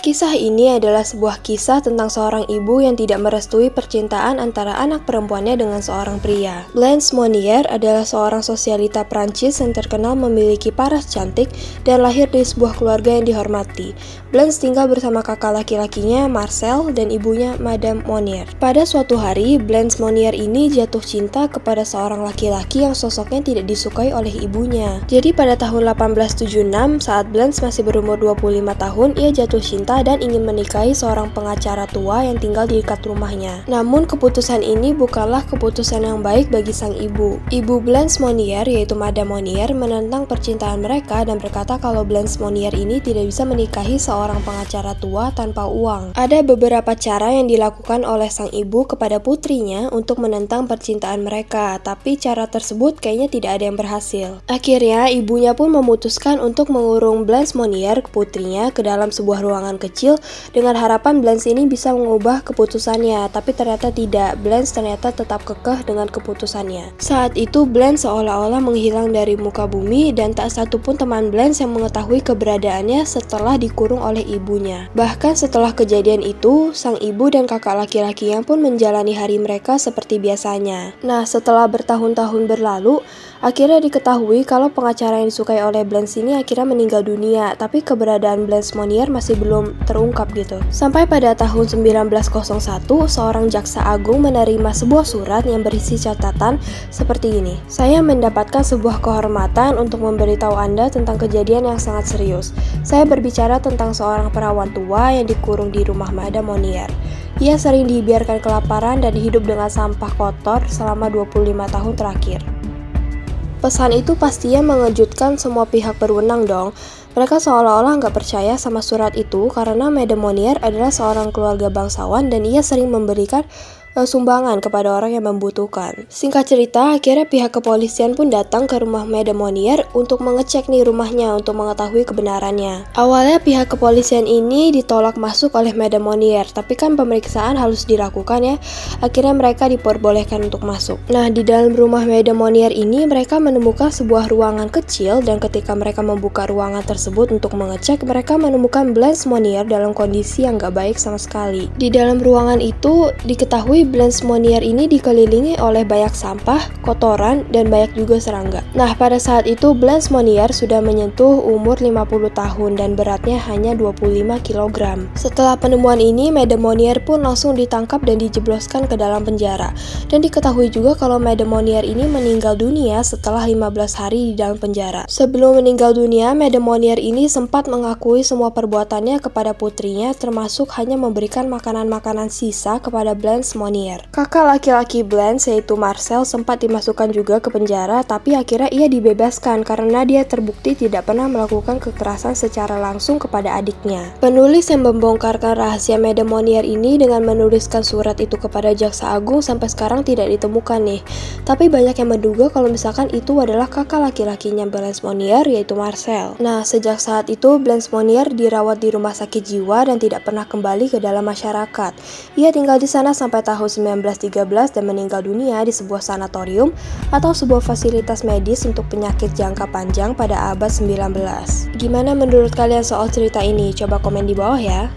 Kisah ini adalah sebuah kisah tentang seorang ibu yang tidak merestui percintaan antara anak perempuannya dengan seorang pria. Blanche Monnier adalah seorang sosialita Prancis yang terkenal memiliki paras cantik dan lahir di sebuah keluarga yang dihormati. Blanche tinggal bersama kakak laki-lakinya, Marcel, dan ibunya, Madame Monnier. Pada suatu hari, Blanche Monnier ini jatuh cinta kepada seorang laki-laki yang sosoknya tidak disukai oleh ibunya. Jadi pada tahun 1876, saat Blanche masih berumur 25 tahun, ia jatuh cinta dan ingin menikahi seorang pengacara tua yang tinggal di dekat rumahnya. Namun keputusan ini bukanlah keputusan yang baik bagi sang ibu. Ibu Blanche Monnier, yaitu Madame Monnier, menentang percintaan mereka dan berkata kalau Blanche Monnier ini tidak bisa menikahi seorang pengacara tua tanpa uang. Ada beberapa cara yang dilakukan oleh sang ibu kepada putrinya untuk menentang percintaan mereka, tapi cara tersebut kayaknya tidak ada yang berhasil. Akhirnya ibunya pun memutuskan untuk mengurung Blanche Monnier, putrinya, ke dalam sebuah ruangan kecil dengan harapan Blanche ini bisa mengubah keputusannya, tapi ternyata tidak. Blanche ternyata tetap kekeh dengan keputusannya. Saat itu Blanche seolah-olah menghilang dari muka bumi dan tak satu pun teman Blanche yang mengetahui keberadaannya setelah dikurung oleh ibunya. Bahkan setelah kejadian itu, sang ibu dan kakak laki-lakinya pun menjalani hari mereka seperti biasanya. Nah, setelah bertahun-tahun berlalu, akhirnya diketahui kalau pengacara yang disukai oleh Blanche ini akhirnya meninggal dunia, tapi keberadaan Blanche Monnier masih belum terungkap gitu. Sampai pada tahun 1901, seorang jaksa agung menerima sebuah surat yang berisi catatan seperti ini. Saya mendapatkan sebuah kehormatan untuk memberitahu Anda tentang kejadian yang sangat serius. Saya berbicara tentang seorang perawan tua yang dikurung di rumah Madame Monnier. Ia sering dibiarkan kelaparan dan hidup dengan sampah kotor selama 25 tahun terakhir. Pesan itu pastinya mengejutkan semua pihak berwenang dong. Mereka seolah-olah nggak percaya sama surat itu karena Madame Monnier adalah seorang keluarga bangsawan dan ia sering memberikan sumbangan kepada orang yang membutuhkan. Singkat cerita, akhirnya pihak kepolisian pun datang ke rumah Madame Monnier untuk mengecek nih rumahnya untuk mengetahui kebenarannya. Awalnya pihak kepolisian ini ditolak masuk oleh Madame Monnier, tapi kan pemeriksaan harus dilakukan ya. Akhirnya mereka diperbolehkan untuk masuk. Nah, di dalam rumah Madame Monnier ini mereka menemukan sebuah ruangan kecil dan ketika mereka membuka ruangan tersebut untuk mengecek, mereka menemukan Blanche Monnier dalam kondisi yang gak baik sama sekali. Di dalam ruangan itu diketahui Blanche Monnier ini dikelilingi oleh banyak sampah, kotoran, dan banyak juga serangga. Nah, pada saat itu Blanche Monnier sudah menyentuh umur 50 tahun dan beratnya hanya 25 kg. Setelah penemuan ini, Madame Monnier pun langsung ditangkap dan dijebloskan ke dalam penjara. Dan diketahui juga kalau Madame Monnier ini meninggal dunia setelah 15 hari di dalam penjara. Sebelum meninggal dunia, Madame Monnier ini sempat mengakui semua perbuatannya kepada putrinya, termasuk hanya memberikan makanan-makanan sisa kepada Blanche Monnier. Kakak laki-laki Blanche, yaitu Marcel, sempat dimasukkan juga ke penjara, tapi akhirnya ia dibebaskan karena dia terbukti tidak pernah melakukan kekerasan secara langsung kepada adiknya. Penulis yang membongkarkan rahasia Madame Monnier ini dengan menuliskan surat itu kepada jaksa agung sampai sekarang tidak ditemukan nih. Tapi banyak yang menduga kalau misalkan itu adalah kakak laki-lakinya Blanche Monnier, yaitu Marcel. Nah, sejak saat itu Blanche Monnier dirawat di rumah sakit jiwa dan tidak pernah kembali ke dalam masyarakat. Ia tinggal di sana sampai tahun 1913 dan meninggal dunia di sebuah sanatorium atau sebuah fasilitas medis untuk penyakit jangka panjang pada abad 19. Gimana menurut kalian soal cerita ini? Coba komen di bawah ya.